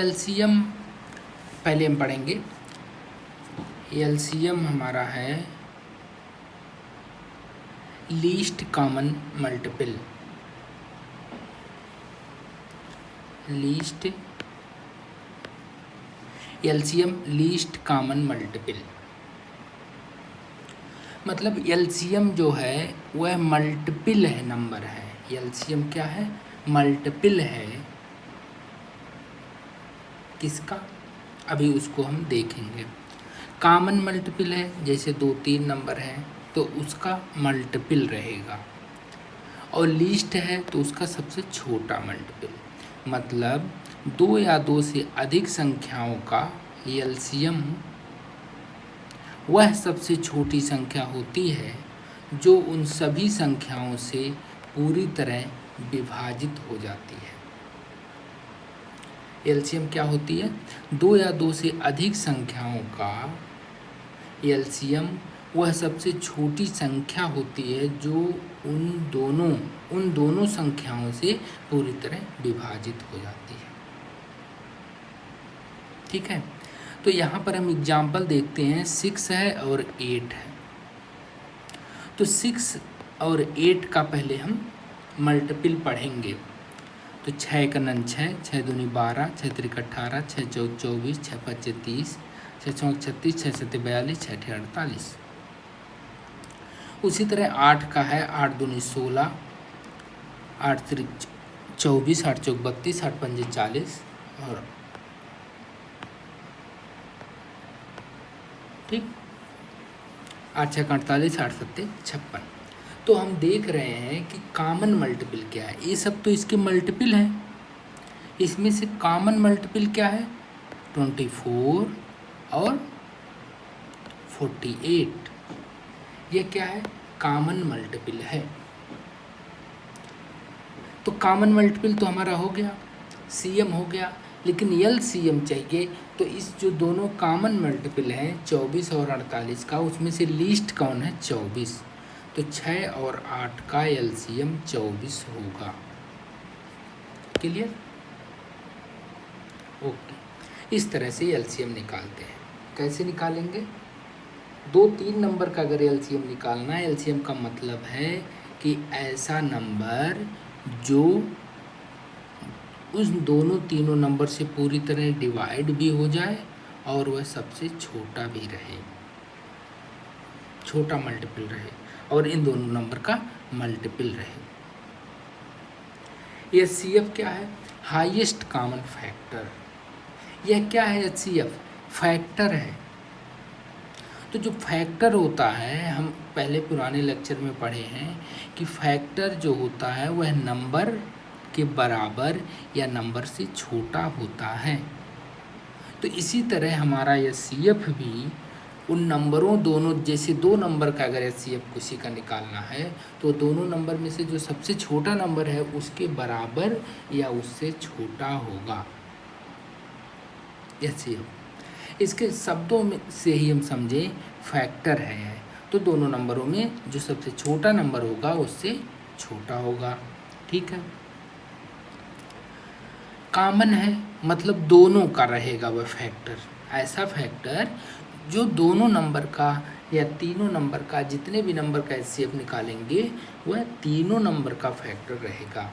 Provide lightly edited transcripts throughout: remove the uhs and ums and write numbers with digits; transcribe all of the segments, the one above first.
LCM पहले हम पढ़ेंगे। एलसीएम हमारा है least common multiple. LCM least common multiple मतलब एलसीएम जो है वह मल्टीपल है, नंबर है। एलसीएम क्या है? मल्टीपल है। किसका? अभी उसको हम देखेंगे। कॉमन मल्टीपल है, जैसे 2-3 नंबर हैं तो उसका मल्टीपल रहेगा, और लीस्ट है तो उसका सबसे छोटा मल्टीपल। मतलब 2 या 2 से अधिक संख्याओं का एलसीएम वह सबसे छोटी संख्या होती है जो उन सभी संख्याओं से पूरी तरह विभाजित हो जाती है। एलसीएम क्या होती है? 2 या 2 से अधिक संख्याओं का एलसीएम वह सबसे छोटी संख्या होती है जो उन दोनों संख्याओं से पूरी तरह विभाजित हो जाती है। ठीक है, तो यहाँ पर हम एग्जाम्पल देखते हैं। 6 है और 8 है। तो 6 और 8 का पहले हम मल्टीपल पढ़ेंगे। तो 6 का 9 6, 6 दूनी 12, 6 त्रिक 18, 6 चौक 24, 6 पच्चे 30, 6 चौक 36, 6 सत्ते 42, 6 अठे 48। उसी तरह 8 का है 8 दूनी 16, 8 त्रिक 24, 8 चौक 32, 8 पंजे 40 और ठीक 8 छः 48, 8 सत्ते 56। तो हम देख रहे हैं कि कॉमन मल्टीपल क्या है। ये सब तो इसके मल्टीपल हैं। इसमें से कॉमन मल्टीपल क्या है? 24 और 48। ये क्या है? कॉमन मल्टीपल है। तो कॉमन मल्टीपल तो हमारा हो गया, सीएम हो गया, लेकिन एलसीएम चाहिए। तो इस जो दोनों कॉमन मल्टीपल हैं 24 और 48 का, उसमें से लीस्ट कौन है? 24। तो 6 और 8 का एलसीएम 24 होगा। क्लियर? ओके। इस तरह से एलसीएम निकालते हैं। कैसे निकालेंगे? 2-3 नंबर का अगर एलसीएम निकालना है, एलसीएम का मतलब है कि ऐसा नंबर जो उस तीनों नंबर से पूरी तरह डिवाइड भी हो जाए और वह सबसे छोटा भी रहे, छोटा मल्टीपल रहे, और इन दोनों नंबर का मल्टीपल रहे। एचसीएफ क्या है? Highest common factor. यह क्या है? एचसीएफ फैक्टर है। तो जो फैक्टर होता है, हम पहले पुराने लेक्चर में पढ़े हैं कि फैक्टर जो होता है वह नंबर के बराबर या नंबर से छोटा होता है। तो इसी तरह हमारा एचसीएफ भी उन नंबरों दोनों, जैसे 2 नंबर का अगर एचसीएफ किसी का निकालना है तो दोनों नंबर में से जो सबसे छोटा नंबर है उसके बराबर या उससे छोटा होगा एचसीएफ। इसके शब्दों में से ही हम समझें फैक्टर है, तो दोनों नंबरों में जो सबसे छोटा नंबर होगा उससे छोटा होगा। ठीक है। कॉमन है मतलब दोनों का रहेगा वह फैक्टर। ऐसा फैक्टर जो दोनों नंबर का या तीनों नंबर का, जितने भी नंबर का एचसीएफ निकालेंगे वह तीनों नंबर का फैक्टर रहेगा।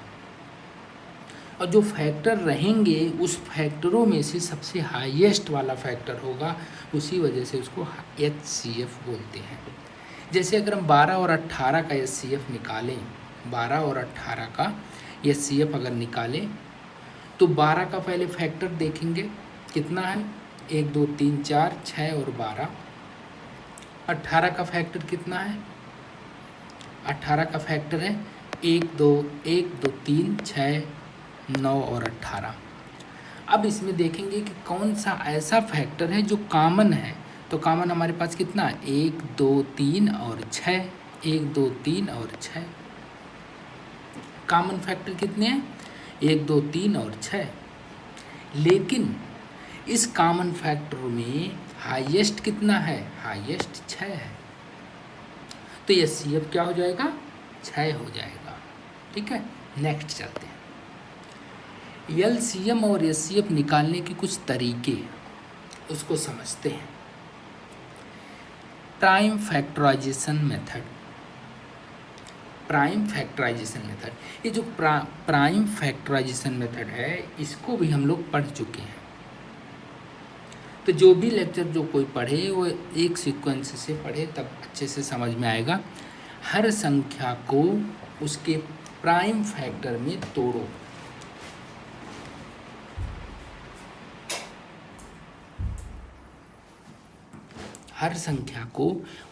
और जो फैक्टर रहेंगे उस फैक्टरों में से सबसे हाईएस्ट वाला फैक्टर होगा, उसी वजह से उसको एचसीएफ बोलते हैं। जैसे अगर हम 12 और 18 का एचसीएफ निकालें, 12 और 18 का एचसीएफ अगर निकालें तो 12 का पहले फैक्टर देखेंगे कितना है? 1 2 3 4 6 और 12। 18 का फैक्टर कितना है? 18 का फैक्टर है 1 2 3 6 9 और 18। अब इसमें देखेंगे कि कौन सा ऐसा फैक्टर है जो कॉमन है। तो कॉमन हमारे पास कितना है? 1 2 3 और 6। 1 2 3 और 6। कॉमन फैक्टर कितने हैं? 1 2 3 और 6। लेकिन इस कॉमन फैक्टर में हाईएस्ट कितना है? हाईएस्ट 6 है। तो एचसीएफ क्या हो जाएगा? 6 हो जाएगा। ठीक है, नेक्स्ट चलते हैं। एलसीएम और एचसीएफ निकालने के कुछ तरीके उसको समझते हैं। Prime factorisation method, prime factorisation method, ये जो प्राइम फैक्टराइजेशन मेथड है इसको भी हम लोग पढ़ चुके हैं। तो जो भी लेक्चर जो कोई पढ़े वो एक सीक्वेंस से पढ़े तब अच्छे से समझ में आएगा। हर संख्या को उसके प्राइम फैक्टर में तोड़ो। हर संख्या को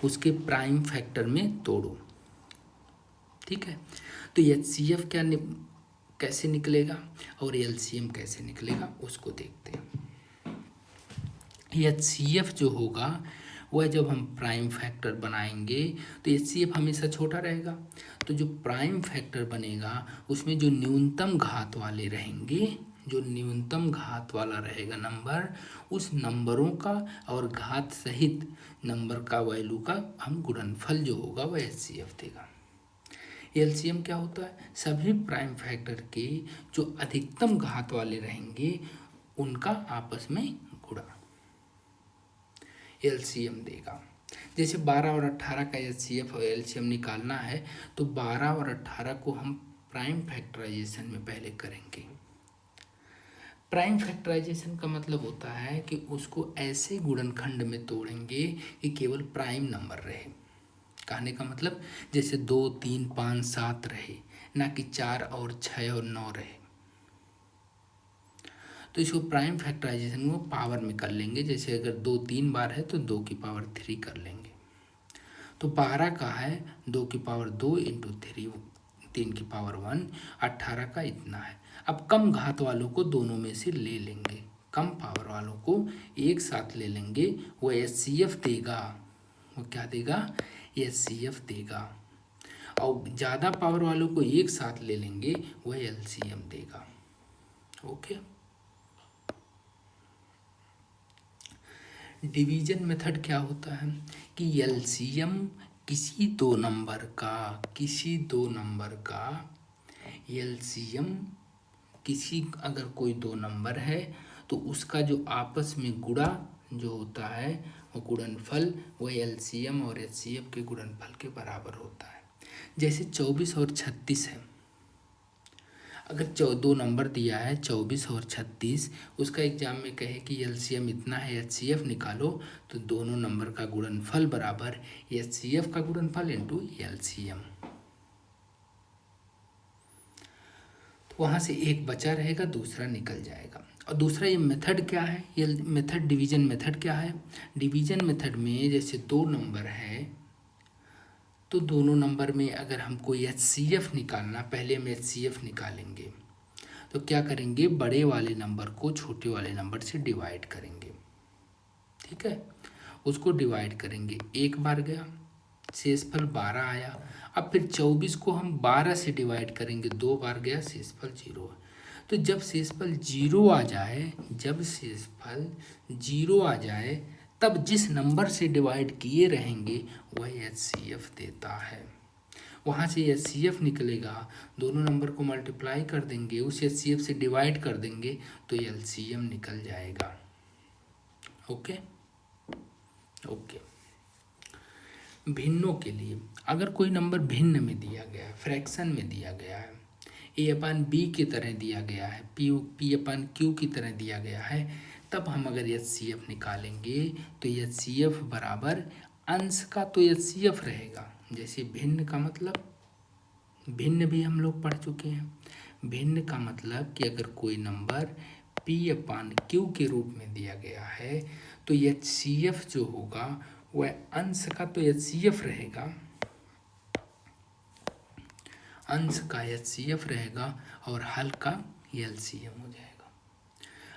उसके प्राइम फैक्टर में तोड़ो। ठीक है, तो एचसीएफ कैसे निकलेगा और एलसीएम कैसे निकलेगा उसको देखते हैं। एचसीएफ जो होगा वह जब हम प्राइम फैक्टर बनाएंगे तो एचसीएफ हमेशा छोटा रहेगा। तो जो प्राइम फैक्टर बनेगा उसमें जो न्यूनतम घात वाले रहेंगे, जो न्यूनतम घात वाला रहेगा नंबर, उस नंबरों का और घात सहित नंबर का वैल्यू का हम गुणनफल जो होगा वह एचसीएफ देगा। एलसीएम क्या होता है? सभी प्राइम फैक्टर के जो अधिकतम घात वाले रहेंगे उनका आपस में गुणा एलसीएम देगा। जैसे 12 और 18 का एचसीएफ और एलसीएम निकालना है तो 12 और 18 को हम प्राइम फैक्टराइजेशन में पहले करेंगे। प्राइम फैक्टराइजेशन का मतलब होता है कि उसको ऐसे गुणनखंड में तोड़ेंगे कि केवल प्राइम नंबर रहे। कहने का मतलब जैसे 2, 3, 5, 7 रहे, ना कि 4 और 6 और 9 रहे। तो इसको प्राइम फैक्टराइजेशन को पावर में कर लेंगे। जैसे अगर 2 3 बार है तो 2 की पावर 3 कर लेंगे। तो 12 का है 2 की पावर 2 इंटू 3, 3 की पावर 1, 18 का इतना है। अब कम घात वालों को दोनों में से ले लेंगे, कम पावर वालों को एक साथ ले लेंगे, वो एचसीएफ देगा। वो क्या देगा? एचसीएफ देगा। और ज़्यादा पावर वालों को एक साथ ले लेंगे, वह एलसीएम देगा। ओके। डिवीजन मेथड क्या होता है कि एलसीएम किसी दो नंबर का एलसीएम किसी, अगर कोई दो नंबर है तो उसका जो आपस में गुणा जो होता है वो गुणनफल वह एलसीएम और एचसीएफ के गुणनफल के बराबर होता है। जैसे 24 और 36 है, अगर दो नंबर दिया है 24 और 36, उसका एग्जाम में कहे कि एलसीएम इतना है, एचसीएफ निकालो, तो दोनों नंबर का गुणनफल बराबर एचसीएफ का गुणनफल इंटू एलसीएम। तो वहाँ से एक बचा रहेगा, दूसरा निकल जाएगा। और दूसरा ये मेथड क्या है? ये मेथड डिवीजन मेथड क्या है? डिवीजन मेथड में जैसे दो नंबर है तो दोनों नंबर में अगर हमको एचसीएफ निकालना, पहले हम एचसीएफ निकालेंगे तो क्या करेंगे? बड़े वाले नंबर को छोटे वाले नंबर से डिवाइड करेंगे। ठीक है, उसको डिवाइड करेंगे, एक बार गया, शेषफल 12 आया। अब फिर 24 को हम 12 से डिवाइड करेंगे, दो बार गया, शेषफल 0 है। तो जब शेषफल 0 आ जाए, जब शेषफल 0 आ जाए तब जिस नंबर से डिवाइड किए रहेंगे वह एचसीएफ देता है। वहाँ से एचसीएफ निकलेगा, दोनों नंबर को मल्टीप्लाई कर देंगे, उस एचसीएफ से डिवाइड कर देंगे तो एलसीएम निकल जाएगा। Okay okay. भिन्नों के लिए अगर कोई नंबर भिन्न में दिया गया है, फ्रैक्शन में दिया गया है, a/b की तरह दिया गया है, p/q की तरह दिया गया है, तब हम अगर एचसीएफ निकालेंगे तो एचसीएफ बराबर अंश का तो एचसीएफ रहेगा। जैसे भिन्न का मतलब, भिन्न भी हम लोग पढ़ चुके हैं। भिन्न का मतलब कि अगर कोई नंबर p/q के रूप में दिया गया है तो एचसीएफ जो होगा वह अंश का तो एचसीएफ रहेगा, अंश का एचसीएफ रहेगा और हल का एलसीएम हो जाएगा।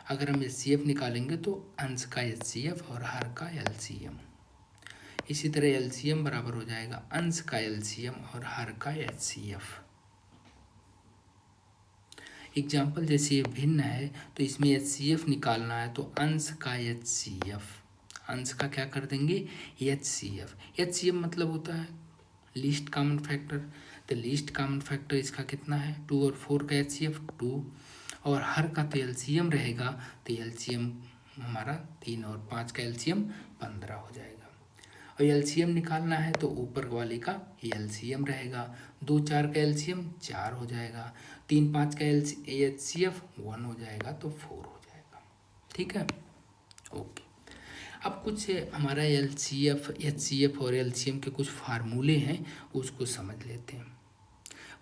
अगर हम एचसीएफ निकालेंगे तो अंश का एचसीएफ और हर का एलसीएम। इसी तरह एलसीएम बराबर हो जाएगा अंश का एलसीएम और हर का एचसीएफ। एग्जाम्पल जैसे ये भिन्न है तो इसमें एचसीएफ निकालना है तो अंश का एचसीएफ, अंश का क्या कर देंगे? एचसीएफ। एचसीएफ मतलब होता है लीस्ट कॉमन फैक्टर। तो लीस्ट कॉमन फैक्टर इसका कितना है? 2 और 4 का एचसीएफ 2, और हर का तो एलसीएम रहेगा, तो एलसीएम हमारा 3 और 5 का एलसीएम 15 हो जाएगा। और एलसीएम निकालना है तो ऊपर वाले का एलसीएम रहेगा, 2 4 का एलसीएम 4 हो जाएगा, 3 5 का एचसीएफ 1 हो जाएगा, तो 4 हो जाएगा। ठीक है, ओके। अब कुछ हमारा एलसीएफ एचसीएफ और एलसीएम के कुछ फार्मूले हैं, उसको समझ लेते हैं।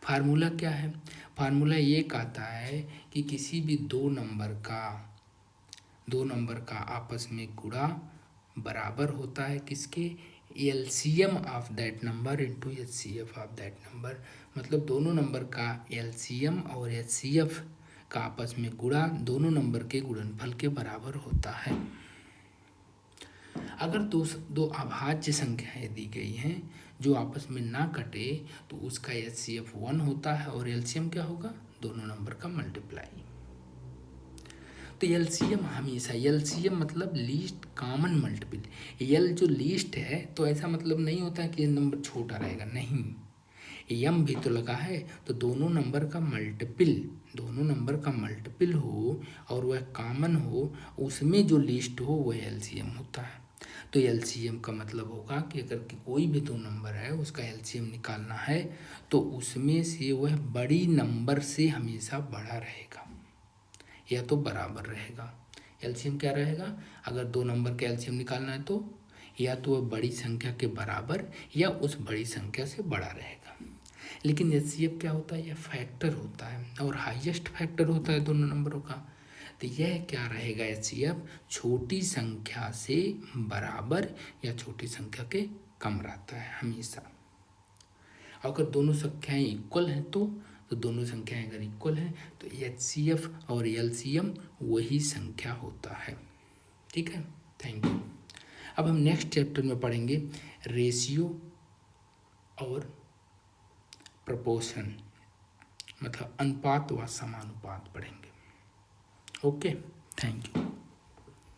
फार्मूला क्या है? फार्मूला ये कहता है कि किसी भी दो नंबर का आपस में गुणा बराबर होता है किसके? LCM of that number into HCF of that number. मतलब दोनों नंबर का एलसीएम और एचसीएफ का आपस में गुणा दोनों नंबर के गुणनफल के बराबर होता है। अगर दो अभाज्य संख्याएं दी गई हैं जो आपस में ना कटे तो उसका एचसीएफ 1 होता है और एलसीएम क्या होगा? दोनों नंबर का मल्टीप्लाई। तो एलसीएम हमेशा, एलसीएम मतलब लीस्ट कॉमन मल्टीपल। एल जो लीस्ट है तो ऐसा मतलब नहीं होता है कि ये नंबर छोटा रहेगा, नहीं, एम भी तो लगा है, तो दोनों नंबर का मल्टीपल हो और वह कॉमन हो, उसमें जो लिस्ट हो वह एलसीएम होता है। तो एलसीएम का मतलब होगा कि अगर कोई भी दो नंबर है उसका एलसीएम निकालना है तो उसमें से वह बड़ी नंबर से हमेशा बड़ा रहेगा या तो बराबर रहेगा। एलसीएम क्या रहेगा? अगर दो नंबर का एलसीएम निकालना है तो या तो वह बड़ी संख्या के बराबर या उस बड़ी संख्या से बड़ा रहेगा। लेकिन एचसीएफ क्या होता है? यह फैक्टर होता है और हाईएस्ट फैक्टर होता है दोनों नंबरों का। तो यह क्या रहेगा? एचसीएफ छोटी संख्या से बराबर या छोटी संख्या के कम रहता है हमेशा। अगर दोनों संख्याएं इक्वल हैं तो दोनों संख्याएं अगर इक्वल हैं तो एचसीएफ और एलसीएम वही संख्या होता है। ठीक है, थैंक यू। अब हम नेक्स्ट चैप्टर में पढ़ेंगे रेशियो और प्रपोर्शन, मतलब अनुपात व समानुपात पढ़ेंगे। Okay, thank you.